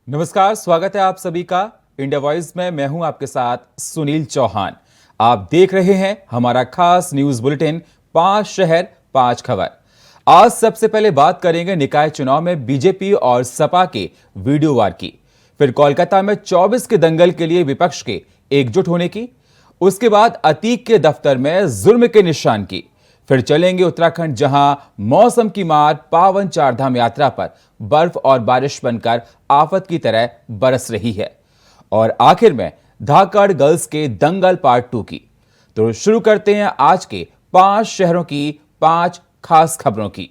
नमस्कार, स्वागत है आप सभी का इंडिया वॉइस में। मैं हूं आपके साथ सुनील चौहान। आप देख रहे हैं हमारा खास न्यूज बुलेटिन 5 शहर 5 खबर। आज सबसे पहले बात करेंगे निकाय चुनाव में बीजेपी और सपा के वीडियो वार की, फिर कोलकाता में 24 के दंगल के लिए विपक्ष के एकजुट होने की, उसके बाद अतीक के दफ्तर में जुल्म के निशान की, फिर चलेंगे उत्तराखंड जहां मौसम की मार पावन चारधाम यात्रा पर बर्फ और बारिश बनकर आफत की तरह बरस रही है, और आखिर में धाकड़ गर्ल्स के दंगल पार्ट 2 की। तो शुरू करते हैं आज के 5 शहरों की 5 खास खबरों की।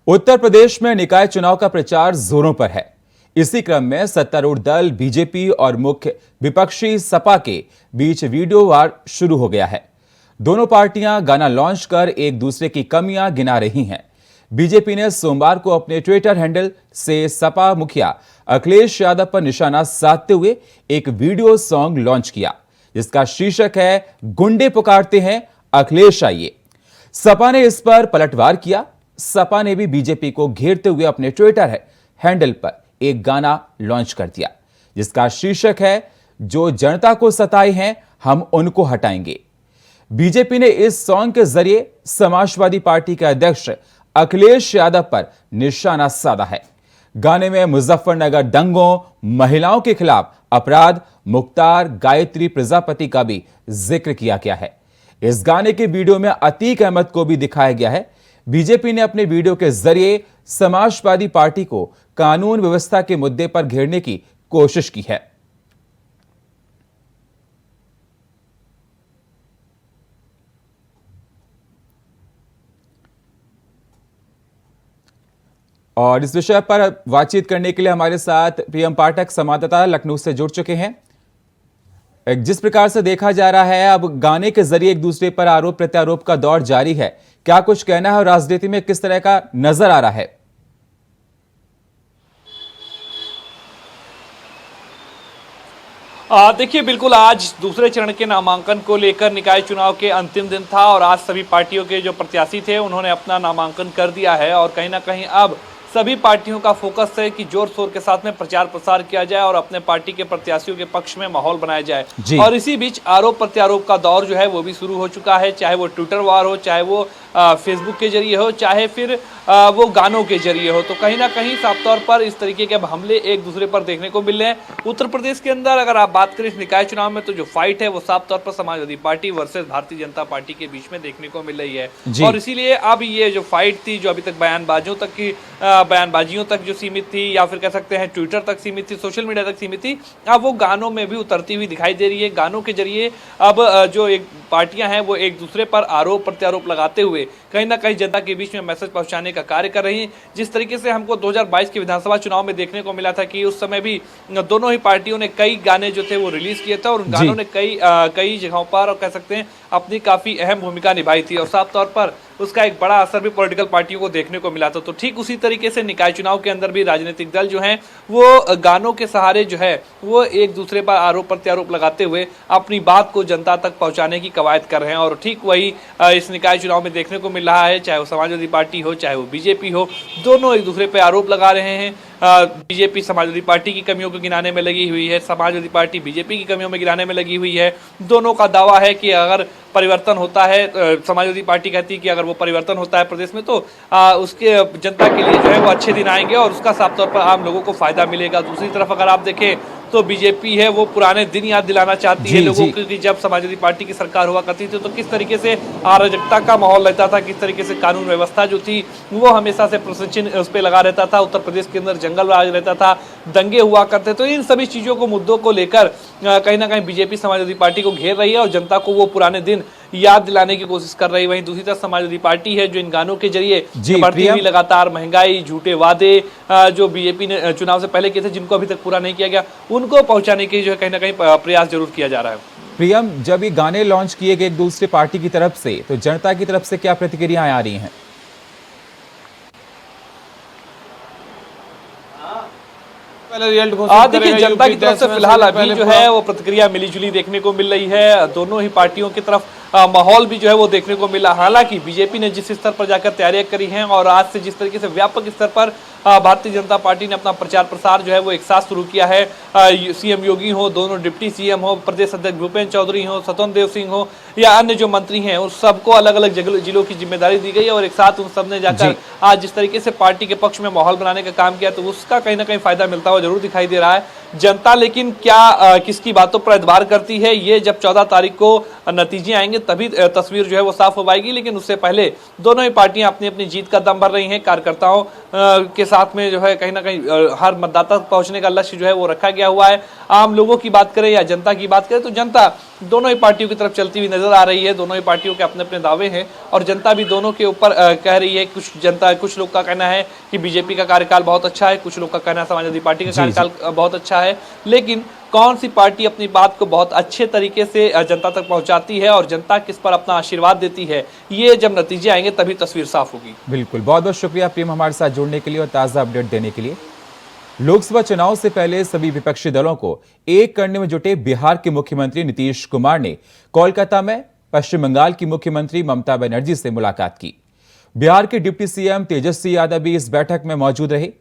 उत्तर प्रदेश में निकाय चुनाव का प्रचार जोरों पर है। इसी क्रम में सत्तारूढ़ दल बीजेपी और मुख्य विपक्षी सपा के बीच वीडियो वार शुरू हो गया है। दोनों पार्टियां गाना लॉन्च कर एक दूसरे की कमियां गिना रही हैं। बीजेपी ने सोमवार को अपने ट्विटर हैंडल से सपा मुखिया अखिलेश यादव पर निशाना साधते हुए एक वीडियो सॉन्ग लॉन्च किया, जिसका शीर्षक है गुंडे पुकारते हैं अखिलेश आइए। सपा ने इस पर पलटवार किया। सपा ने भी बीजेपी को घेरते हुए अपने ट्विटर हैंडल पर एक गाना लॉन्च कर दिया, जिसका शीर्षक है जो जनता को सताए हैं हम उनको हटाएंगे। बीजेपी ने इस सॉन्ग के जरिए समाजवादी पार्टी के अध्यक्ष अखिलेश यादव पर निशाना साधा है। गाने में मुजफ्फरनगर दंगों, महिलाओं के खिलाफ अपराध, मुख्तार गायत्री प्रजापति का भी जिक्र किया गया है। इस गाने के वीडियो में अतीक अहमद को भी दिखाया गया है। बीजेपी ने अपने वीडियो के जरिए समाजवादी पार्टी को कानून व्यवस्था के मुद्दे पर घेरने की कोशिश की है। और इस विषय पर बातचीत करने के लिए हमारे साथ प्रियम पाठक संवाददाता लखनऊ से जुड़ चुके हैं। जिस प्रकार से देखा जा रहा है, अब गाने के जरिए एक दूसरे पर आरोप प्रत्यारोप का दौर जारी है, क्या कुछ कहना है और राजनीति में किस तरह का नजर आ रहा है? देखिए, बिल्कुल आज दूसरे चरण के नामांकन को लेकर निकाय चुनाव के अंतिम दिन था और आज सभी पार्टियों के जो प्रत्याशी थे उन्होंने अपना नामांकन कर दिया है और कहीं ना कहीं अब सभी पार्टियों का फोकस है कि जोर शोर के साथ में प्रचार प्रसार किया जाए और अपने पार्टी के प्रत्याशियों के पक्ष में माहौल बनाया जाए। और इसी बीच आरोप प्रत्यारोप का दौर जो है वो भी शुरू हो चुका है, चाहे वो ट्विटर वार हो, चाहे वो फेसबुक के जरिए हो, चाहे फिर वो गानों के जरिए हो। तो कहीं ना कहीं साफ तौर पर इस तरीके के हमले एक दूसरे पर देखने को मिल रहे हैं। उत्तर प्रदेश के अंदर अगर आप बात करें इस निकाय चुनाव में, तो जो फाइट है वो साफ तौर पर Samajwadi party versus Bharatiya Janata party के बीच में देखने को मिल रही है। और इसीलिए अब ये जो फाइट थी, जो अभी तक बयानबाजियों तक जो सीमित थी, या फिर कह सकते हैं ट्विटर तक सीमित थी, सोशल मीडिया तक सीमित थी, अब वो गानों में भी उतरती हुई दिखाई दे रही है। गानों के जरिए अब जो एक पार्टियां हैं वो एक दूसरे पर आरोप प्रत्यारोप लगाते हुए कहीं ना कहीं जनता के बीच में मैसेज पहुंचाने का कार्य कर रही है। जिस तरीके से हमको 2022 के विधानसभा चुनाव में देखने को मिला था कि उस समय भी दोनों ही पार्टियों ने कई गाने जो थे वो रिलीज किए थे और उन गानों ने कई जगहों पर और कह सकते हैं अपनी काफी अहम भूमिका निभाई थी और साफ तौर पर उसका एक बड़ा असर भी पॉलिटिकल पार्टियों को देखने को मिला था। तो ठीक उसी तरीके से निकाय चुनाव के अंदर भी राजनीतिक दल जो हैं वो गानों के सहारे जो है वो एक दूसरे पर आरोप प्रत्यारोप लगाते हुए अपनी बात को जनता तक पहुंचाने की कवायद कर रहे हैं। और ठीक वही इस निकाय चुनाव में देखने को मिल रहा है, चाहे वो समाजवादी पार्टी हो, चाहे वो बीजेपी हो, दोनों एक दूसरे पर आरोप लगा रहे हैं। बीजेपी समाजवादी पार्टी की कमियों को गिनाने में लगी हुई है, समाजवादी पार्टी बीजेपी की कमियों में गिनाने में लगी हुई है। दोनों का दावा है कि अगर परिवर्तन होता है, समाजवादी पार्टी कहती है कि अगर वो परिवर्तन होता है प्रदेश में तो उसके जनता के लिए जो है वो अच्छे दिन आएंगे और उसका साफ तौर पर आम लोगों को फायदा मिलेगा। दूसरी तरफ अगर आप देखें तो बीजेपी है वो पुराने दिन याद दिलाना चाहती है लोगों को कि जब समाजवादी पार्टी की सरकार हुआ करती थी तो किस तरीके से अराजकता का माहौल रहता था, किस तरीके से कानून व्यवस्था जो थी वो हमेशा से प्रश्न चिन्ह उस पर लगा रहता था। उत्तर प्रदेश के अंदर जंगल राज रहता था, दंगे हुआ करते। तो इन सभी चीजों को, मुद्दों को लेकर कहीं ना कहीं बीजेपी समाजवादी पार्टी को घेर रही है और जनता को वो पुराने दिन याद दिलाने की कोशिश कर रही है। वहीं दूसरी तरफ समाजवादी पार्टी है जो इन गानों के जरिए बढ़ती हुई लगातार महंगाई, झूठे वादे जो बीजेपी ने चुनाव से पहले किए थे जिनको अभी तक पूरा नहीं किया गया, उनको पहुंचाने की जो है कहीं ना कहीं प्रयास जरूर किया जा रहा है। प्रियम, जब ये गाने लॉन्च किए गए एक दूसरे पार्टी की तरफ से, तो जनता की तरफ से क्या प्रतिक्रियाएं आ रही हैं? पहले रिजल्ट देखिए, जनता की तरफ से फिलहाल अभी जो है वो प्रतिक्रिया मिलीजुली देखने को मिल रही है। दोनों ही पार्टियों की तरफ माहौल भी जो है वो देखने को मिला। हालांकि बीजेपी ने जिस स्तर पर जाकर तैयारियां करी हैं और आज से जिस तरीके से व्यापक स्तर पर भारतीय जनता पार्टी ने अपना प्रचार प्रसार जो है वो एक साथ शुरू किया है। सीएम योगी हो, दोनों डिप्टी सीएम हो, प्रदेश अध्यक्ष भूपेन्द्र चौधरी हो, स्वतंत्र देव सिंह हो या अन्य जो मंत्री हैं, उन सबको अलग अलग जिलों की जिम्मेदारी दी गई है और एक साथ उन सब ने जाकर आज जिस तरीके से पार्टी के पक्ष में माहौल बनाने का काम किया, तो उसका कहीं ना कहीं फायदा मिलता हुआ जरूर दिखाई दे रहा है। जनता लेकिन क्या किसकी बातों पर एतबार करती है, ये जब 14 तारीख को नतीजे आएंगे तभी तस्वीर जो है वो साफ हो पाएगी। लेकिन उससे पहले दोनों ही पार्टियां अपनी अपनी जीत का दम भर रही हैं। कार्यकर्ताओं के साथ में जो है कहीं ना कहीं हर मतदाता तक पहुंचने का लक्ष्य जो है वो रखा गया हुआ है। आम लोगों की बात करें या जनता की बात करें तो जनता दोनों ही पार्टियों की तरफ चलती हुई नजर आ रही है। दोनों ही पार्टियों के अपने अपने दावे हैं और जनता भी दोनों के ऊपर कह रही है। कुछ लोग का कहना है कि बीजेपी का कार्यकाल बहुत अच्छा है, कुछ लोग का कहना है समाजवादी पार्टी का कार्यकाल बहुत अच्छा है। लेकिन कौन सी पार्टी अपनी बात को बहुत अच्छे तरीके से जनता तक पहुंचाती है और जनता किस पर अपना आशीर्वाद देती है, ये जब नतीजे आएंगे तभी तस्वीर साफ होगी। बिल्कुल, बहुत बहुत शुक्रिया प्रेम हमारे साथ जुड़ने के लिए और ताज़ा अपडेट देने के लिए। लोकसभा चुनाव से पहले सभी विपक्षी दलों को एक करने में जुटे बिहार के मुख्यमंत्री नीतीश कुमार ने कोलकाता में पश्चिम बंगाल की मुख्यमंत्री ममता बनर्जी से मुलाकात की। बिहार के डिप्टी सीएम तेजस्वी यादव भी इस बैठक में मौजूद रहे।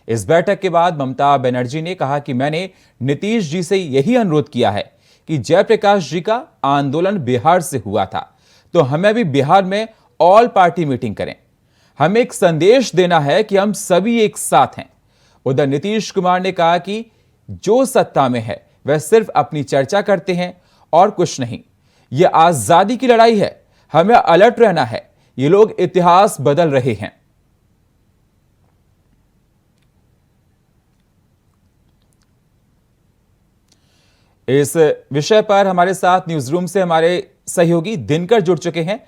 इस बैठक के बाद ममता बनर्जी ने कहा कि मैंने नीतीश जी से यही अनुरोध किया है कि जयप्रकाश जी का आंदोलन बिहार से हुआ था, तो हमें भी बिहार में ऑल पार्टी मीटिंग करें। हमें एक संदेश देना है कि हम सभी एक साथ हैं। उधर नीतीश कुमार ने कहा कि जो सत्ता में है वह सिर्फ अपनी चर्चा करते हैं और कुछ नहीं। यह आजादी की लड़ाई है, हमें अलर्ट रहना है। ये लोग इतिहास बदल रहे हैं। इस विषय पर हमारे साथ न्यूज रूम से हमारे सहयोगी दिनकर जुड़ चुके हैं।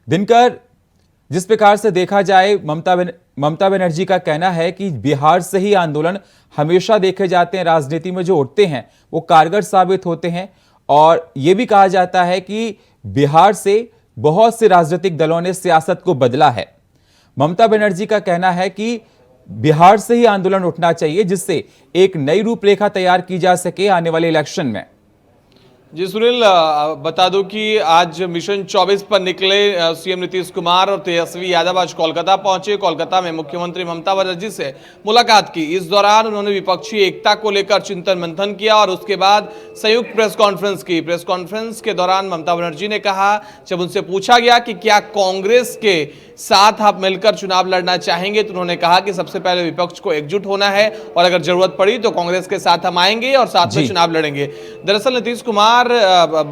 दिनकर, जिस प्रकार से देखा जाए ममता बनर्जी का कहना है कि बिहार से ही आंदोलन हमेशा देखे जाते हैं, राजनीति में जो उठते हैं वो कारगर साबित होते हैं और यह भी कहा जाता है कि बिहार से बहुत से राजनीतिक दलों ने सियासत को बदला है। ममता बनर्जी का कहना है कि बिहार से ही आंदोलन उठना चाहिए जिससे एक नई रूपरेखा तैयार की जा सके आने वाले इलेक्शन में। जी सुनील, बता दूं कि आज मिशन 24 पर निकले सीएम नीतीश कुमार और तेजस्वी यादव आज कोलकाता पहुंचे। कोलकाता में मुख्यमंत्री ममता बनर्जी से मुलाकात की। इस दौरान उन्होंने विपक्षी एकता को लेकर चिंतन मंथन किया और उसके बाद संयुक्त प्रेस कॉन्फ्रेंस की। प्रेस कॉन्फ्रेंस के दौरान ममता बनर्जी ने कहा, जब उनसे पूछा गया कि क्या कांग्रेस के साथ आप मिलकर चुनाव लड़ना चाहेंगे, तो उन्होंने कहा कि सबसे पहले विपक्ष को एकजुट होना है और अगर जरूरत पड़ी तो कांग्रेस के साथ हम आएंगे और साथ में चुनाव लड़ेंगे। दरअसल नीतीश कुमार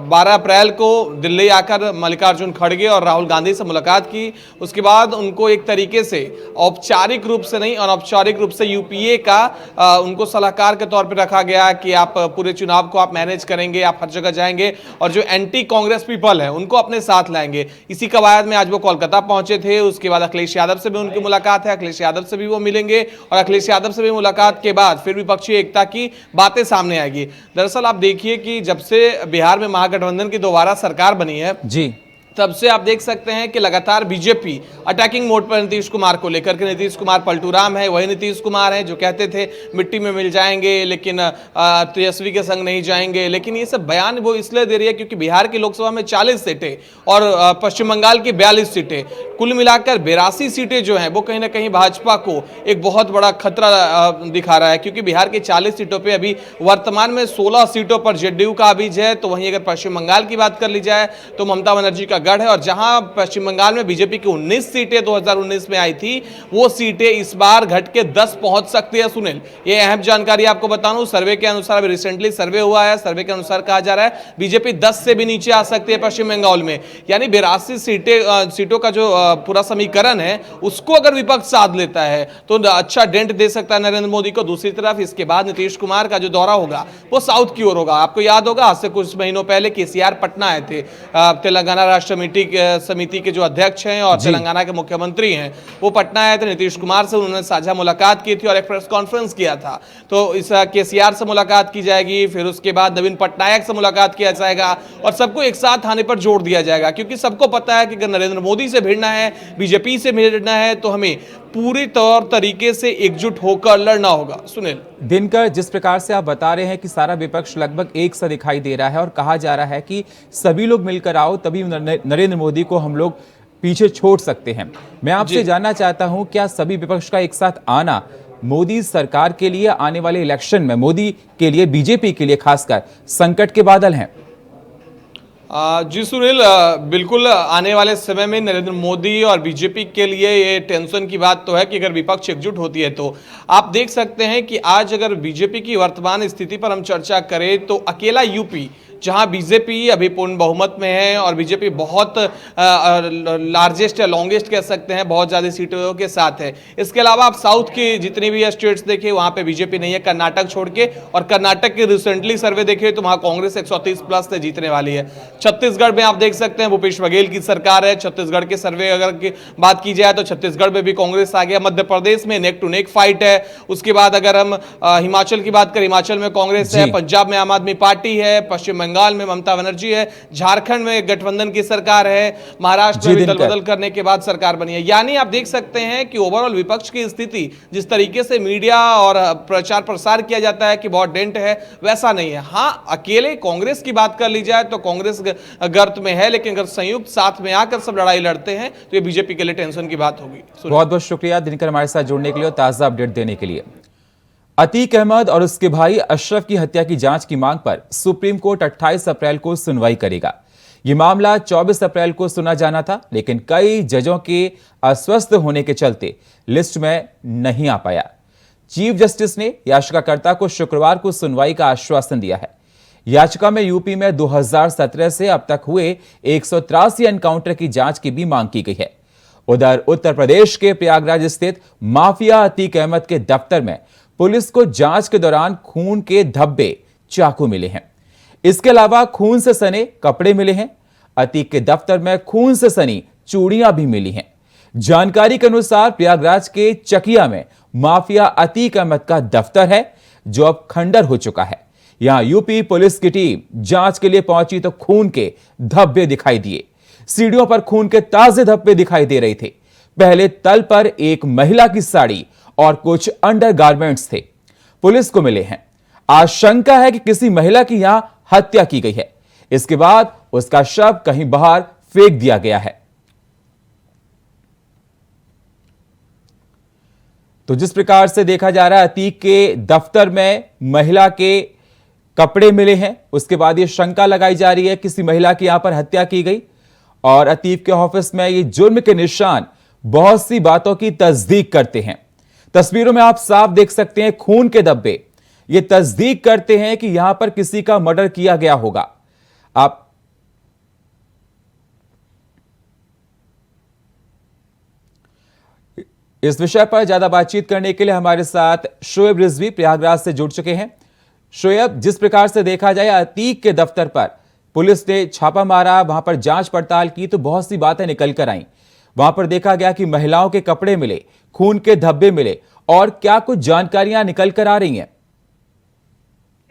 12 अप्रैल को दिल्ली आकर मल्लिकार्जुन खड़गे और राहुल गांधी से मुलाकात की। उसके बाद उनको एक तरीके से औपचारिक रूप से नहीं, अनौपचारिक रूप से यूपीए का उनको सलाहकार के तौर पर रखा गया कि आप पूरे चुनाव को आप मैनेज करेंगे, आप हर जगह जाएंगे और जो एंटी कांग्रेस पीपल है उनको अपने साथ लाएंगे। इसी कवायद में आज वो कोलकाता पहुंचे थे। उसके बाद अखिलेश यादव से भी उनकी मुलाकात है, अखिलेश यादव से भी वो मिलेंगे और अखिलेश यादव से भी मुलाकात के बाद फिर विपक्षी एकता की बातें सामने आएगी। दरअसल आप देखिए कि जब से बिहार में महागठबंधन की दोबारा सरकार बनी है जी, तब से आप देख सकते हैं कि लगातार बीजेपी अटैकिंग मोड पर नीतीश कुमार को लेकर के। नीतीश कुमार पलटूराम है, वही नीतीश कुमार है जो कहते थे मिट्टी में मिल जाएंगे लेकिन तेजस्वी के संग नहीं जाएंगे। लेकिन ये सब बयान वो इसलिए दे रही है क्योंकि बिहार की लोकसभा में 40 सीटें और पश्चिम बंगाल की 42 सीटें, कुल मिलाकर 82 सीटें जो हैं वो कहीं ना कहीं भाजपा को एक बहुत बड़ा खतरा दिखा रहा है। क्योंकि बिहार की 40 सीटों पर अभी वर्तमान में 16 सीटों पर जेडीयू का बीज है। तो वहीं अगर पश्चिम बंगाल की बात कर ली जाए तो ममता बनर्जी का गढ़ है और जहां पश्चिम बंगाल में बीजेपी की 19 सीटें 2019 में आई थी, वो सीटें इस बार घट के 10 पहुंच सकती है। सुनील, ये अहम जानकारी आपको बता दूं, सर्वे के अनुसार, अभी रिसेंटली सर्वे हुआ है, सर्वे के अनुसार कहा जा रहा है बीजेपी 10 से भी नीचे आ सकती है पश्चिम बंगाल में। यानी 82 सीटों का जो पूरा समीकरण है उसको अगर विपक्ष साध लेता है तो अच्छा डेंट दे सकता है नरेंद्र मोदी को। दूसरी तरफ इसके बाद नीतीश कुमार का जो दौरा होगा वो साउथ की ओर होगा। आपको याद होगा आज से कुछ महीनों पहले केसीआर पटना आए थे, तेलंगाना राष्ट्र समिति के जो अध्यक्ष हैं और तेलंगाना के मुख्यमंत्री हैं, वो पटना आए थे। नीतीश कुमार से उन्होंने साझा मुलाकात की थी और एक प्रेस कॉन्फ्रेंस किया था। तो इस केसीआर से मुलाकात की जाएगी, फिर उसके बाद नवीन पटनायक से मुलाकात किया जाएगा और सबको एक साथ आने पर जोर दिया जाएगा। क्योंकि सबको पता है कि अगर नरेंद्र मोदी से भिड़ना है, बीजेपी से भिड़ना है तो हमें पूरी तौर तरीके से एकजुट होकर लड़ना होगा। सुनील, दिनकर, जिस प्रकार से आप बता रहे हैं कि सारा विपक्ष लगभग एक सा दिखाई दे रहा है और कहा जा रहा है कि सभी लोग मिलकर आओ तभी नरेंद्र मोदी को हम लोग पीछे छोड़ सकते हैं। मैं आपसे जानना चाहता हूं, क्या सभी विपक्ष का एक साथ आना मोदी सरकार के लिए आने वाले इलेक्शन में, मोदी के लिए, बीजेपी के लिए खासकर, संकट के बादल हैं? जी सुनील, बिल्कुल आने वाले समय में नरेंद्र मोदी और बीजेपी के लिए ये टेंशन की बात तो है कि अगर विपक्ष एकजुट होती है तो आप देख सकते हैं कि आज अगर बीजेपी की वर्तमान स्थिति पर हम चर्चा करें तो अकेला यूपी, जहां बीजेपी अभी पूर्ण बहुमत में है और बीजेपी बहुत लार्जेस्ट या लॉन्गेस्ट कह सकते हैं, बहुत ज़्यादा सीटों के साथ है। इसके अलावा आप साउथ की जितनी भी स्टेट्स देखें वहां पे बीजेपी नहीं है, कर्नाटक छोड़ के, और कर्नाटक के रिसेंटली सर्वे देखें तो वहां कांग्रेस 130 प्लस से जीतने वाली है। छत्तीसगढ़ में आप देख सकते हैं भूपेश बघेल की सरकार है, छत्तीसगढ़ के सर्वे अगर की बात की जाए तो छत्तीसगढ़ में भी कांग्रेस आ गया। मध्य प्रदेश में नेक टू नेक फाइट है। उसके बाद अगर हम हिमाचल की बात करें, हिमाचल में कांग्रेस है, पंजाब में आम आदमी पार्टी है, पश्चिम बंगाल में ममता बनर्जी है, झारखंड में गठबंधन की सरकार है, महाराष्ट्र में दल बदल करने के बाद सरकार बनी है। यानी आप देख सकते हैं कि ओवरऑल विपक्ष की स्थिति जिस तरीके से मीडिया और प्रचार प्रसार किया जाता है कि बहुत डेंट है, वैसा नहीं है। हां, अकेले कांग्रेस की बात कर ली जाए तो कांग्रेस गर्त में है, लेकिन अगर संयुक्त साथ में आकर सब लड़ाई लड़ते हैं तो ये बीजेपी के लिए टेंशन की बात होगी। बहुत बहुत शुक्रिया दिनकर हमारे साथ जुड़ने के लिए और ताजा अपडेट देने के लिए। अतीक अहमद और उसके भाई अशरफ की हत्या की जांच की मांग पर सुप्रीम कोर्ट 28 अप्रैल को सुनवाई करेगा। यह मामला 24 अप्रैल को सुना जाना था, लेकिन कई जजों के अस्वस्थ होने के चलते लिस्ट में नहीं आ पाया। चीफ जस्टिस ने याचिकाकर्ता को शुक्रवार को सुनवाई का आश्वासन दिया है। याचिका में यूपी में 2017 से अब तक हुए 183 एनकाउंटर की जांच की भी मांग की गई है। उधर उत्तर प्रदेश के प्रयागराज स्थित माफिया अतीक अहमद के दफ्तर में पुलिस को जांच के दौरान खून के धब्बे, चाकू मिले हैं। इसके अलावा खून से सने कपड़े मिले हैं। अतीक के दफ्तर में खून से सनी चूड़ियां भी मिली हैं। जानकारी के अनुसार प्रयागराज के चकिया में माफिया अतीक अहमद का दफ्तर है, जो अब खंडर हो चुका है। यहां यूपी पुलिस की टीम जांच के लिए पहुंची तो खून के धब्बे दिखाई दिए। सीढ़ियों पर खून के ताजे धब्बे दिखाई दे रहे थे। पहले तल पर एक महिला की साड़ी और कुछ अंडरगारमेंट्स थे, पुलिस को मिले हैं। आशंका है कि किसी महिला की यहां हत्या की गई है। इसके बाद उसका शव कहीं बाहर फेंक दिया गया है। तो जिस प्रकार से देखा जा रहा है, अतीक के दफ्तर में महिला के कपड़े मिले हैं, उसके बाद यह शंका लगाई जा रही है किसी महिला की यहां पर हत्या की गई। और अतीक के ऑफिस में ये जुर्म के निशान बहुत सी बातों की तस्दीक करते हैं। तस्वीरों में आप साफ देख सकते हैं खून के धब्बे, ये तस्दीक करते हैं कि यहां पर किसी का मर्डर किया गया होगा। आप इस विषय पर ज्यादा बातचीत करने के लिए हमारे साथ शोएब रिजवी प्रयागराज से जुड़ चुके हैं। शोएब, जिस प्रकार से देखा जाए अतीक के दफ्तर पर पुलिस ने छापा मारा, वहां पर जांच पड़ताल की तो बहुत सी बातें निकल कर आई। वहां पर देखा गया कि महिलाओं के कपड़े मिले, खून के धब्बे मिले, और क्या कुछ जानकारियां निकल कर आ रही हैं?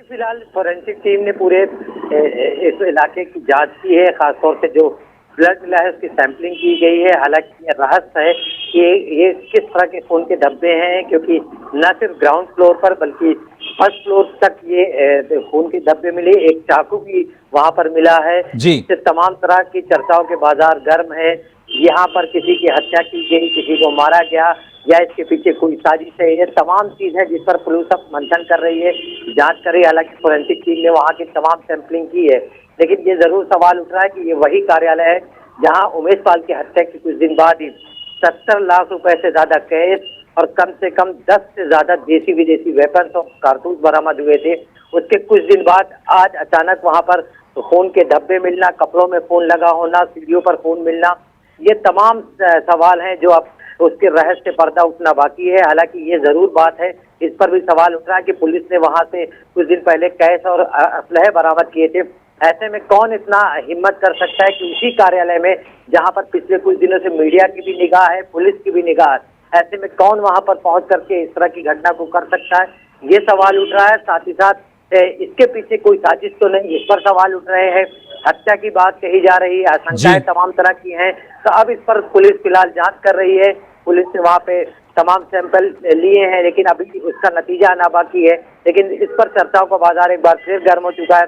फिलहाल फोरेंसिक टीम ने पूरे इस इलाके की जांच की है, खासतौर से जो ब्लड मिला है उसकी सैंपलिंग की गई है। हालांकि ये रहस्य है कि ये किस तरह के खून के धब्बे हैं, क्योंकि न सिर्फ ग्राउंड फ्लोर पर बल्कि फर्स्ट फ्लोर तक ये खून के धब्बे मिले। एक चाकू भी वहां पर मिला है। इससे तमाम तरह की चर्चाओं के बाजार गर्म है। यहाँ पर किसी की हत्या की गई, किसी को मारा गया, या इसके पीछे कोई साजिश है, ये तमाम चीज है जिस पर पुलिस अब मंथन कर रही है, जांच कर रही है। हालांकि फोरेंसिक टीम ने वहाँ की तमाम सैंपलिंग की है, लेकिन ये जरूर सवाल उठ रहा है कि ये वही कार्यालय है जहाँ उमेश पाल की हत्या के कुछ दिन बाद ही 70 लाख रुपए से ज्यादा कैश और कम से कम 10 से ज्यादा देसी विदेशी वेपन्स और कारतूस बरामद हुए थे। उसके कुछ दिन बाद आज अचानक वहाँ पर खून के धब्बे मिलना, कपड़ों में खून लगा होना, सीढ़ियों पर खून मिलना, ये तमाम सवाल हैं जो अब उसके रहस्य से पर्दा उठना बाकी है। हालांकि ये जरूर बात है, इस पर भी सवाल उठ रहा है कि पुलिस ने वहां से कुछ दिन पहले कैश और असलहे बरामद किए थे। ऐसे में कौन इतना हिम्मत कर सकता है कि उसी कार्यालय में जहां पर पिछले कुछ दिनों से मीडिया की भी निगाह है, पुलिस की भी निगाह है, ऐसे में कौन वहां पर पहुंच करके इस तरह की घटना को कर सकता है, ये सवाल उठ रहा है। साथ ही साथ इसके पीछे कोई साजिश तो नहीं, इस पर सवाल उठ रहे हैं। हत्या की बात कही जा रही है, आशंकाएं तमाम तरह की हैं, तो अब इस पर पुलिस फिलहाल जांच कर रही है। पुलिस ने वहाँ पे तमाम सैंपल लिए हैं, लेकिन अभी उसका नतीजा आना बाकी है। लेकिन इस पर चर्चाओं का बाजार एक बार फिर गर्म हो चुका है,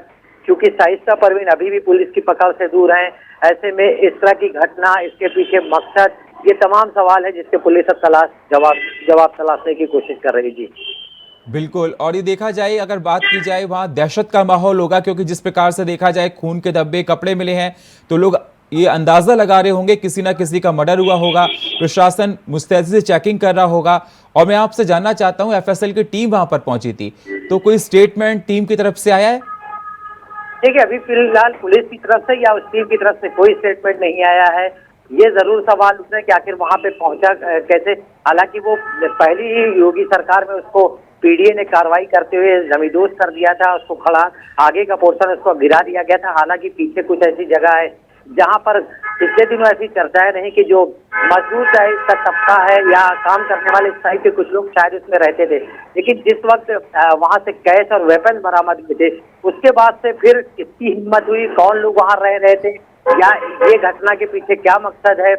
क्योंकि शाइस्ता परवीन अभी भी पुलिस की पकड़ से दूर हैं। ऐसे में इस तरह की घटना, इसके पीछे मकसद, ये तमाम सवाल है जिसके पुलिस अब जवाब तलाशने की कोशिश कर रही। जी बिल्कुल। और ये देखा जाए, अगर बात की जाए, वहां दहशत का माहौल होगा, क्योंकि जिस प्रकार से देखा जाए खून के धब्बे, कपड़े मिले हैं, तो लोग ये अंदाजा लगा रहे होंगे किसी ना किसी का मर्डर हुआ होगा। प्रशासन मुस्तैदी से चेकिंग कर रहा होगा। और मैं आपसे जानना चाहता हूं, एफएसएल की टीम वहां पर पहुंची थी, तो कोई स्टेटमेंट टीम की तरफ से आया है? देखिए, अभी फिलहाल पुलिस की तरफ से या उस टीम की तरफ से कोई स्टेटमेंट नहीं आया है। ये जरूर सवाल उठे कि आखिर वहां पे पहुंचा कैसे। हालांकि वो पहली ही योगी सरकार में उसको पीडीए ने कार्रवाई करते हुए जमींदोज कर दिया था, उसको खड़ा आगे का पोर्शन उसको गिरा दिया गया था। हालांकि पीछे कुछ ऐसी जगह है जहां पर पिछले दिनों ऐसी चर्चाएं रही कि जो मजदूर टाइप का तबका है या काम करने वाले इस टाइप के कुछ लोग शायद उसमें रहते थे, लेकिन जिस वक्त वहां से कैश और वेपन बरामद हुए थे, उसके बाद से फिर किसकी हिम्मत हुई, कौन लोग वहां रह रहे थे, या ये घटना के पीछे क्या मकसद है,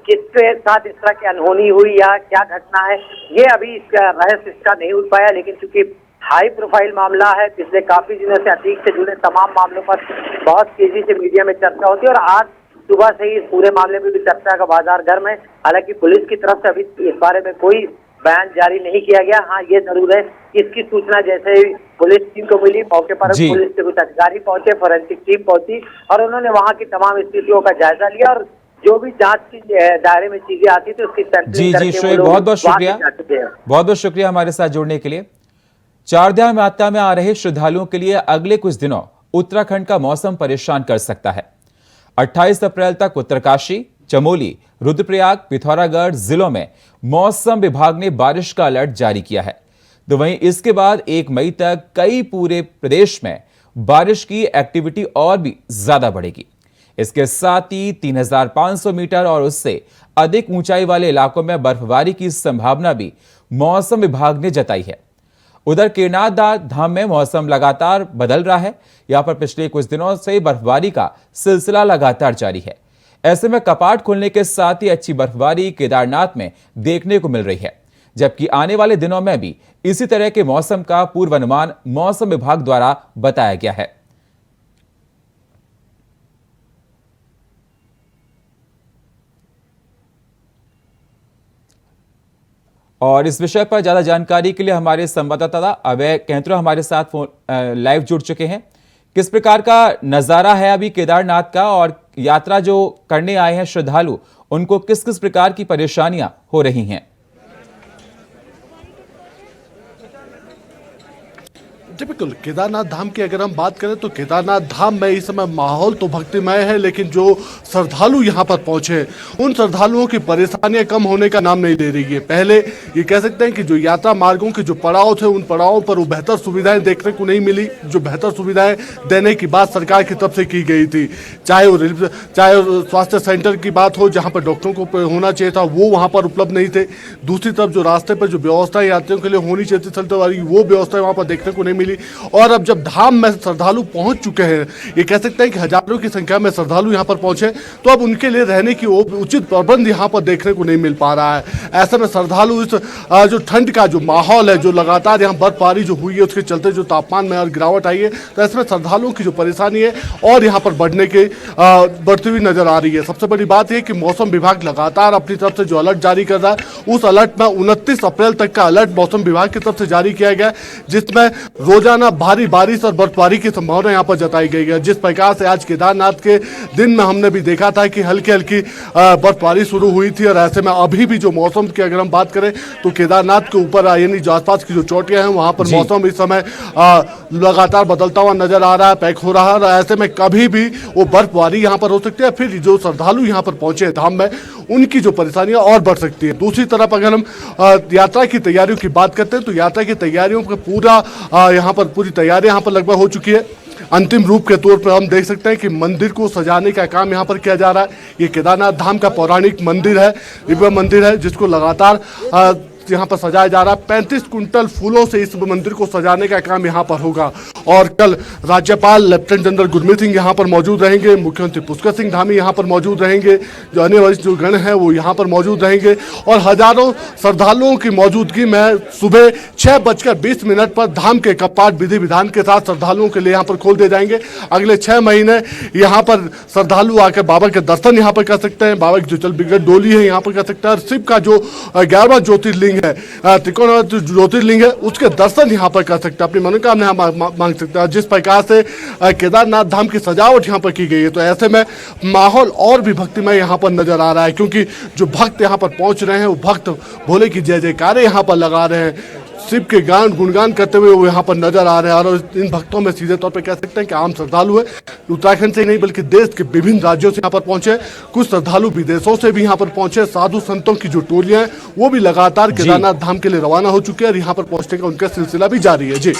किसके साथ इस तरह की अनहोनी हुई या क्या घटना है, ये अभी इसका रहस्य इसका नहीं उठ पाया। लेकिन चूंकि हाई प्रोफाइल मामला है, पिछले काफी दिनों से अतीक से जुड़े तमाम मामलों पर बहुत तेजी से मीडिया में चर्चा होती है, और आज सुबह से ही इस पूरे मामले में भी चर्चा का बाजार गर्म है। हालांकि पुलिस की तरफ से अभी इस बारे में कोई बयान जारी नहीं किया गया। हाँ, ये जरूर है कि इसकी सूचना जैसे ही पुलिस टीम को मिली, मौके पर पुलिस के कुछ अधिकारी पहुंचे, फोरेंसिक टीम पहुंची, और उन्होंने वहां की तमाम स्थितियों का जायजा लिया, और जो भी जांच की दायरे में चीजें आती थी उसकी सैंपलिंग करके शोएब, बहुत बहुत शुक्रिया, बहुत बहुत शुक्रिया हमारे साथ जुड़ने के लिए। चारधाम यात्रा में आ रहे श्रद्धालुओं के लिए अगले कुछ दिनों उत्तराखंड का मौसम परेशान कर सकता है। 28 अप्रैल तक उत्तरकाशी, चमोली, रुद्रप्रयाग, पिथौरागढ़ जिलों में मौसम विभाग ने बारिश का अलर्ट जारी किया है। तो वहीं इसके बाद 1 मई तक कई पूरे प्रदेश में बारिश की एक्टिविटी और भी ज्यादा बढ़ेगी। इसके साथ ही 3500 मीटर और उससे अधिक ऊंचाई वाले इलाकों में बर्फबारी की संभावना भी मौसम विभाग ने जताई है। उधर केदारनाथ धाम में मौसम लगातार बदल रहा है। यहां पर पिछले कुछ दिनों से बर्फबारी का सिलसिला लगातार जारी है। ऐसे में कपाट खुलने के साथ ही अच्छी बर्फबारी केदारनाथ में देखने को मिल रही है, जबकि आने वाले दिनों में भी इसी तरह के मौसम का पूर्वानुमान मौसम विभाग द्वारा बताया गया है। और इस विषय पर ज्यादा जानकारी के लिए हमारे संवाददाता अभय कैंत्रो हमारे साथ लाइव जुड़ चुके हैं। किस प्रकार का नजारा है अभी केदारनाथ का, और यात्रा जो करने आए हैं श्रद्धालु, उनको किस किस प्रकार की परेशानियां हो रही हैं? बिल्कुल, केदारनाथ धाम की अगर हम बात करें तो केदारनाथ धाम में इस समय माहौल तो भक्तिमय है, लेकिन जो श्रद्धालु यहाँ पर पहुंचे उन श्रद्धालुओं की परेशानियां कम होने का नाम नहीं ले रही है। पहले ये कह सकते हैं कि जो यात्रा मार्गों के जो पड़ाव थे, उन पड़ावों पर वो बेहतर सुविधाएं देखने को नहीं मिली, जो बेहतर सुविधाएं देने की बात सरकार की तरफ से की गई थी। चाहे स्वास्थ्य सेंटर की बात हो, जहाँ पर डॉक्टरों को होना चाहिए था, वो वहाँ पर उपलब्ध नहीं थे। दूसरी तरफ जो रास्ते पर जो व्यवस्थाएं यात्रियों के लिए होनी चाहिए चलते वाली, वो व्यवस्थाएं वहाँ पर देखने को नहीं मिली। और अब जब धाम में श्रद्धालु पहुंच चुके हैं, ये कह सकते हैं कि हजारों की संख्या में श्रद्धालु यहां पर पहुंचे, तो अब उनके लिए रहने की उचित प्रबंध यहां पर देखने को नहीं मिल पा रहा है। ऐसे में श्रद्धालु इस जो ठंड का जो माहौल है, जो लगातार यहां बर्फबारी जो हुई है, उसके चलते जो तापमान में और गिरावट आई है, तो ऐसे में श्रद्धालुओं की जो परेशानी है और यहाँ पर बढ़ती हुई नजर आ रही है। सबसे बड़ी बात यह कि मौसम विभाग लगातार अपनी तरफ से जो अलर्ट जारी कर रहा है, उस अलर्ट में 29 अप्रैल तक का अलर्ट मौसम विभाग की तरफ से जारी किया गया है, जिसमें रोजाना भारी बारिश और बर्फबारी की संभावना यहां पर जताई गई है। जिस प्रकार से आज केदारनाथ के दिन में हमने भी देखा था कि हल्की हल्की बर्फबारी शुरू हुई थी, और ऐसे में अभी भी जो मौसम की अगर हम बात करें तो केदारनाथ के ऊपर यानी जो आसपास की जो चोटियां हैं, वहां पर मौसम इस समय लगातार बदलता हुआ नजर आ रहा है, पैक हो रहा है, और ऐसे में कभी भी वो बर्फबारी यहाँ पर हो सकती है। फिर जो श्रद्धालु यहाँ पर पहुंचे धाम में, उनकी जो परेशानियां और बढ़ सकती है। दूसरी तरफ अगर हम यात्रा की तैयारियों की बात करते हैं तो यात्रा की तैयारियों का पूरी तैयारी यहाँ पर लगभग हो चुकी है। अंतिम रूप के तौर पर हम देख सकते हैं कि मंदिर को सजाने का काम यहाँ पर किया जा रहा है। ये केदारनाथ धाम का पौराणिक मंदिर है, दिव्य मंदिर है, जिसको लगातार यहाँ पर सजाया जा रहा है। 35 कुंटल फूलों से इस मंदिर को सजाने का काम यहाँ पर होगा। और कल राज्यपाल लेफ्टिनेंट जनरल गुरमीत सिंह यहाँ पर मौजूद रहेंगे, मुख्यमंत्री पुष्कर सिंह धामी यहाँ पर मौजूद रहेंगे, जो अन्य वरिष्ठ जो गण हैं वो यहाँ पर मौजूद रहेंगे और हजारों श्रद्धालुओं की मौजूदगी में सुबह 6:20 पर धाम के कपाट विधि विधान के साथ श्रद्धालुओं के लिए यहाँ पर खोल दिए जाएंगे। अगले 6 महीने यहाँ पर श्रद्धालु आकर बाबा के दर्शन यहाँ पर कर सकते हैं, बाबा की जो चल बिगड़ डोली है यहाँ पर कर सकते हैं और शिव का जो 11वां ज्योतिर्लिंग है, त्रिकोण ज्योतिर्लिंग है, उसके दर्शन यहाँ पर कर सकते हैं, अपनी मनोकामना मांग सकते हैं। जिस प्रकार से केदारनाथ धाम की सजावट यहाँ पर की गई है, तो ऐसे में माहौल और भी भक्तिमय यहाँ पर नजर आ रहा है, क्योंकि जो भक्त यहाँ पर पहुंच रहे हैं वो भक्त भोले की जय जयकारें यहाँ पर लगा रहे हैं, शिव के गान गुणगान करते हुए वो यहाँ पर नजर आ रहे हैं। और इन भक्तों में सीधे तौर पर कह सकते हैं कि आम श्रद्धालु है, उत्तराखंड से ही नहीं बल्कि देश के विभिन्न राज्यों से यहाँ पर पहुंचे, कुछ श्रद्धालु विदेशों से भी यहाँ पर पहुंचे। साधु संतों की जो टोलियां हैं वो भी लगातार केदारनाथ धाम के लिए रवाना हो चुके हैं और यहाँ पर पहुंचने का उनका सिलसिला भी जारी है। जी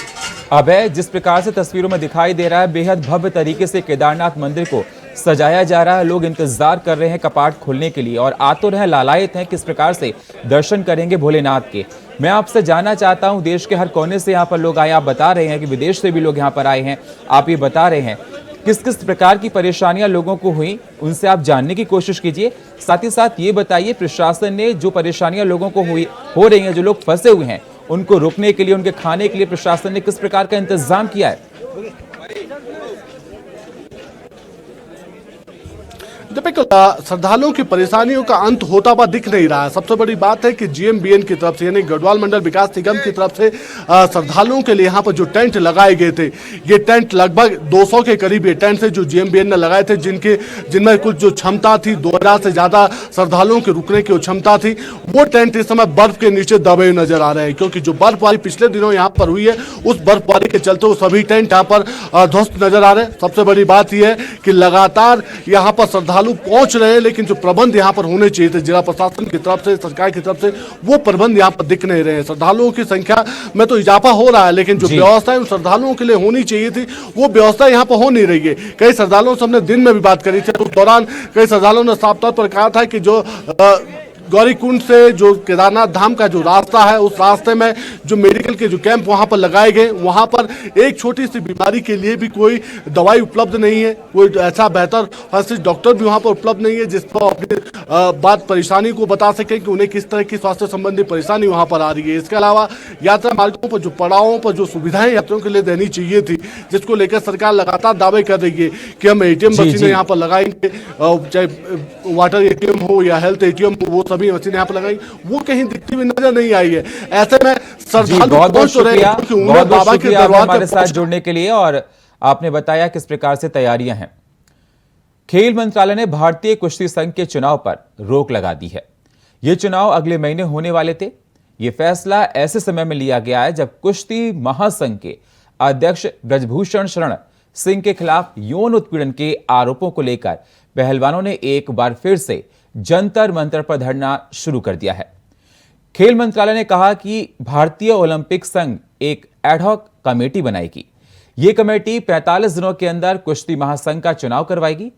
अभय, जिस प्रकार से तस्वीरों में दिखाई दे रहा है, बेहद भव्य तरीके से केदारनाथ मंदिर को सजाया जा रहा है। लोग इंतजार कर रहे हैं कपाट खुलने के लिए और आ तो रहे लालायित हैं किस प्रकार से दर्शन करेंगे भोलेनाथ के। मैं आपसे जानना चाहता हूं, देश के हर कोने से यहाँ पर लोग आए, आप बता रहे हैं कि विदेश से भी लोग यहाँ पर आए हैं, आप ये बता रहे हैं किस किस प्रकार की परेशानियां लोगों को हुई, उनसे आप जानने की कोशिश कीजिए। साथ ही साथ ये बताइए, प्रशासन ने जो परेशानियां लोगों को हो रही हैं, जो लोग फंसे हुए हैं, उनको रोकने के लिए, उनके खाने के लिए प्रशासन ने किस प्रकार का इंतजाम किया है? बिल्कुल, श्रद्धालुओं की परेशानियों का अंत होता हुआ दिख नहीं रहा है। सबसे बड़ी बात है कि जीएमबीएन की तरफ से यानी गढ़वाल मंडल विकास निगम की तरफ से श्रद्धालुओं के लिए यहाँ पर जो टेंट लगाए गए थे, ये टेंट लगभग 200 के करीब ये टेंट थे जो जीएमबीएन ने लगाए थे, जिनमें कुछ जो क्षमता थी 2000 से ज्यादा श्रद्धालुओं के रुकने की क्षमता थी। वो टेंट इस समय बर्फ के नीचे दबे नजर आ रहे हैं, क्योंकि जो बर्फबारी पिछले दिनों यहाँ पर हुई है उस बर्फबारी के चलते वो सभी टेंट यहाँ पर ध्वस्त नजर आ रहे हैं। सबसे बड़ी बात यह है कि लगातार यहाँ पर श्रद्धालु पहुंच रहे हैं, लेकिन जो प्रबंध यहां पर होने चाहिए थे जिला प्रशासन की तरफ से, सरकार की तरफ से, वो प्रबंध यहां पर दिख नहीं रहे हैं। श्रद्धालुओं की संख्या में तो इजाफा हो रहा है, लेकिन जो व्यवस्था उन श्रद्धालुओं के लिए होनी चाहिए थी वो व्यवस्था यहां पर हो नहीं रही है। कई श्रद्धालुओं से हमने दिन में भी बात करी थी, उस दौरान कई श्रद्धालुओं ने साफ तौर पर कहा था कि जो गौरीकुंड से जो केदारनाथ धाम का जो रास्ता है, उस रास्ते में जो मेडिकल के जो कैंप वहां पर लगाए गए, वहां पर एक छोटी सी बीमारी के लिए भी कोई दवाई उपलब्ध नहीं है, कोई ऐसा बेहतर फर्स्ट डॉक्टर भी वहां पर उपलब्ध नहीं है जिस पर अपनी बात परेशानी को बता सके कि उन्हें किस तरह की स्वास्थ्य संबंधी परेशानी वहां पर आ रही है। इसके अलावा यात्रा मार्गों पर जो पड़ावों पर जो सुविधाएं यात्रियों के लिए देनी चाहिए थी, जिसको लेकर सरकार लगातार दावे कर रही है कि हम एटीएम मशीनें यहाँ पर लगाएंगे, चाहे वाटर एटीएम हो या हेल्थ एटीएम हो, वो सभी मशीनें यहाँ पर लगाई, वो कहीं दिखती हुई नजर नहीं आई है। ऐसे में श्रद्धालु बहुत बहुत शुक्रिया, बहुत बहुत शुक्रिया हमारे साथ जुड़ने के लिए और आपने बताया किस प्रकार से तैयारियां हैं। खेल मंत्रालय ने भारतीय कुश्ती संघ के चुनाव पर रोक लगा दी है। ये चुनाव अगले महीने होने वाले थे। ये फैसला ऐसे समय में लिया गया है जब कुश्ती महासंघ के अध्यक्ष ब्रजभूषण शरण सिंह के खिलाफ यौन उत्पीड़न के आरोपों को लेकर पहलवानों ने एक बार फिर से जंतर मंतर पर धरना शुरू कर दिया है। खेल मंत्रालय ने कहा कि भारतीय ओलंपिक संघ एक एडहॉक कमेटी बनाएगी। यह कमेटी 45 दिनों के अंदर कुश्ती महासंघ का चुनाव करवाएगी।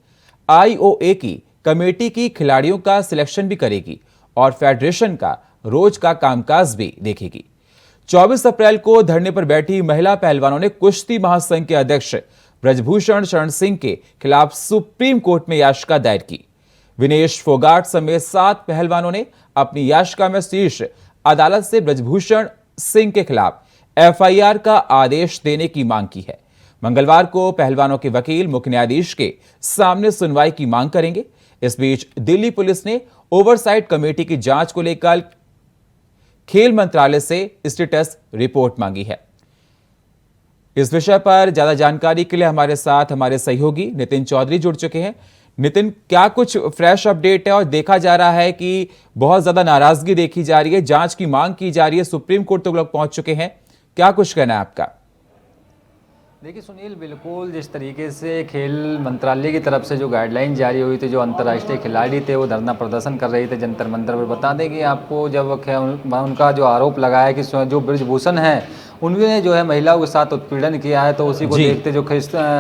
आईओए की कमेटी की खिलाड़ियों का सिलेक्शन भी करेगी और फेडरेशन का रोज का कामकाज भी देखेगी। 24 अप्रैल को धरने पर बैठी महिला पहलवानों ने कुश्ती महासंघ के अध्यक्ष ब्रजभूषण शरण सिंह के खिलाफ सुप्रीम कोर्ट में याचिका दायर की। विनेश फोगाट समेत 7 पहलवानों ने अपनी याचिका में शीर्ष अदालत से ब्रजभूषण सिंह के खिलाफ एफआईआर का आदेश देने की मांग की है। मंगलवार को पहलवानों के वकील मुख्य न्यायाधीश के सामने सुनवाई की मांग करेंगे। इस बीच दिल्ली पुलिस ने ओवरसाइट कमेटी की जांच को लेकर खेल मंत्रालय से स्टेटस रिपोर्ट मांगी है। इस विषय पर ज्यादा जानकारी के लिए हमारे साथ हमारे सहयोगी नितिन चौधरी जुड़ चुके हैं। नितिन, क्या कुछ फ्रेश अपडेट है? और देखा जा रहा है कि बहुत ज्यादा नाराजगी देखी जा रही है, जांच की मांग की जा रही है, सुप्रीम कोर्ट तक लोग पहुंच चुके हैं, क्या कुछ कहना है आपका? देखिए सुनील, बिल्कुल जिस तरीके से खेल मंत्रालय की तरफ से जो गाइडलाइन जारी हुई थी, जो अंतर्राष्ट्रीय खिलाड़ी थे वो धरना प्रदर्शन कर रहे थे जंतर मंतर पर। बता दें कि आपको जब उनका जो आरोप लगाया कि जो ब्रजभूषण है उन्होंने जो है महिलाओं के साथ उत्पीड़न किया है। तो उसी को जी। देखते जो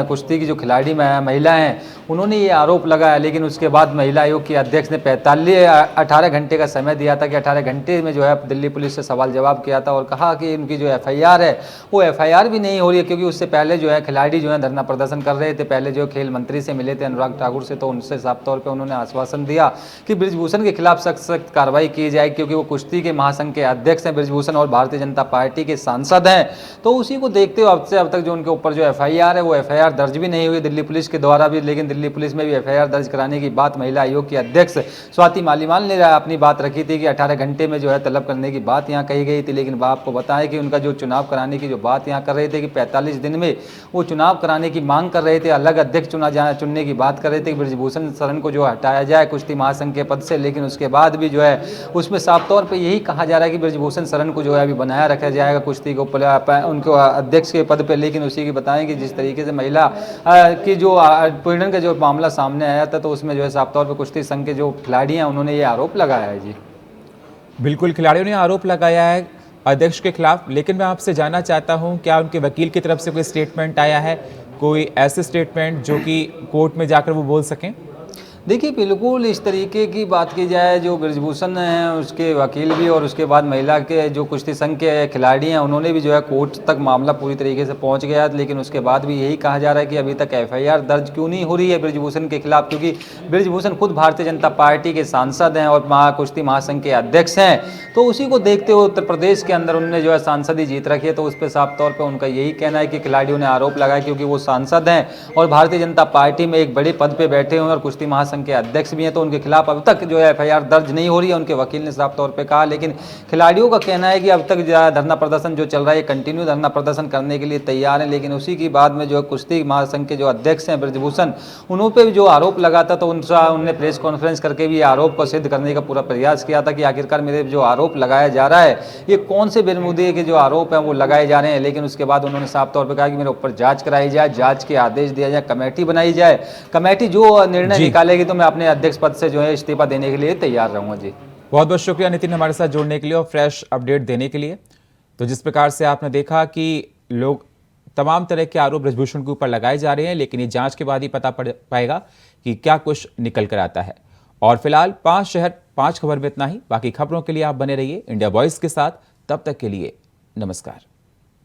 कुश्ती की जो खिलाड़ी महिला हैं उन्होंने ये आरोप लगाया, लेकिन उसके बाद महिला आयोग की अध्यक्ष ने 18 घंटे का समय दिया था कि 18 घंटे में जो है दिल्ली पुलिस से सवाल जवाब किया था और कहा कि उनकी जो FIR है वो FIR भी नहीं हो रही है, क्योंकि उससे पहले जो है खिलाड़ी जो है धरना प्रदर्शन कर रहे थे। पहले जो खेल मंत्री से मिले थे अनुराग ठाकुर से, तो उनसे साफ तौर पर उन्होंने आश्वासन दिया कि बृजभूषण के खिलाफ सख्त कार्रवाई की जाए, क्योंकि वो कुश्ती के महासंघ के अध्यक्ष हैं बृजभूषण और भारतीय जनता पार्टी के सांसद हैं। तो उसी को देखते हुए अब तक जो उनके ऊपर जो FIR है वो FIR दर्ज भी नहीं हुई दिल्ली पुलिस के द्वारा भी, लेकिन दिल्ली पुलिस में भी FIR दर्ज कराने की बात महिला आयोग की अध्यक्ष स्वाति मालीवाल ने अपनी बात रखी थी कि 18 घंटे में जो है तलब करने की बात यहाँ कही गई थी। लेकिन आपको बताएं कि उनका जो चुनाव कराने की जो बात यहाँ कर रहे थे कि 45 दिन में वो चुनाव कराने की मांग कर रहे थे, अलग अध्यक्ष चुनने की बात कर रहे थे कि बृजभूषण शरण को जो हटाया जाए कुश्ती महासंघ के पद से। लेकिन उसके बाद भी जो है उसमें साफ तौर पर यही कहा जा रहा है कि बृजभूषण शरण को जो है अभी बनाया रखा जाएगा कुश्ती को उनको अध्यक्ष के पद पे। लेकिन उसी की बताएं कि जिस तरीके से महिला की जो पीड़न का जो मामला सामने आया था, तो उसमें जो है साफ तौर पे कुश्ती संघ के जो खिलाड़ी हैं उन्होंने ये आरोप लगाया है। जी बिल्कुल, खिलाड़ियों ने आरोप लगाया है अध्यक्ष के खिलाफ, लेकिन मैं आपसे जानना चाहता हूं क्या उनके वकील की तरफ से कोई स्टेटमेंट आया है, कोई ऐसे स्टेटमेंट जो कि कोर्ट में जाकर वो बोल सकें? देखिए, बिल्कुल इस तरीके की बात की जाए, जो बृजभूषण हैं उसके वकील भी और उसके बाद महिला के जो कुश्ती संघ के खिलाड़ी हैं उन्होंने भी जो है कोर्ट तक मामला पूरी तरीके से पहुंच गया। लेकिन उसके बाद भी यही कहा जा रहा है कि अभी तक FIR दर्ज क्यों नहीं हो रही है बृजभूषण के खिलाफ, क्योंकि बृजभूषण खुद भारतीय जनता पार्टी के सांसद हैं और कुश्ती महासंघ के अध्यक्ष हैं। तो उसी को देखते हुए उत्तर प्रदेश के अंदर उन्होंने जो है सांसदी जीत रखी है, तो उस पर साफ तौर पर उनका यही कहना है कि खिलाड़ियों ने आरोप लगाया क्योंकि वो सांसद हैं और भारतीय जनता पार्टी में एक बड़े पद पर बैठे हुए और कुश्ती महासंघ के अध्यक्ष भी हैं, तो उनके खिलाफ अब तक जो है FIR दर्ज नहीं हो रही है, उनके वकील ने साफ तौर पे कहा। लेकिन खिलाड़ियों का कहना है कि अब तक धरना प्रदर्शन जो चल रहा है कंटिन्यू धरना प्रदर्शन करने के लिए तैयार है। लेकिन उसी की बाद में जो है कुश्ती महासंघ के जो अध्यक्ष हैं बृजभूषण, उन्हों पर जो आरोप लगा था, तो उन्होंने प्रेस कॉन्फ्रेंस करके भी आरोप को सिद्ध करने का पूरा प्रयास किया था कि आखिरकार मेरे जो आरोप लगाया जा रहा है ये कौन से बेमुद्दे के जो आरोप हैं वो लगाए जा रहे हैं। लेकिन उसके बाद उन्होंने साफ तौर पर कहा कि मेरे ऊपर जांच कराई जाए, जांच के आदेश दिया जाए, कमेटी बनाई जाए, कमेटी जो निर्णय निकालेगी तो मैं अपने अध्यक्ष पद से जो है इस्तीफा देने के लिए तैयार रहूंगा। जी बहुत बहुत शुक्रिया नितिन हमारे साथ जुड़ने के लिए और फ्रेश अपडेट देने के लिए। तो जिस प्रकार से आपने देखा कि लोग तमाम तरह के आरोप बृजभूषण के ऊपर लगाए जा रहे हैं, लेकिन ये जांच के बाद ही पता पड़ पाएगा कि क्या कुछ निकल कर आता है। और फिलहाल 5 शहर 5 खबर में इतना ही। बाकी खबरों के लिए आप बने रहिए इंडिया वॉइस के साथ। तब तक के लिए नमस्कार।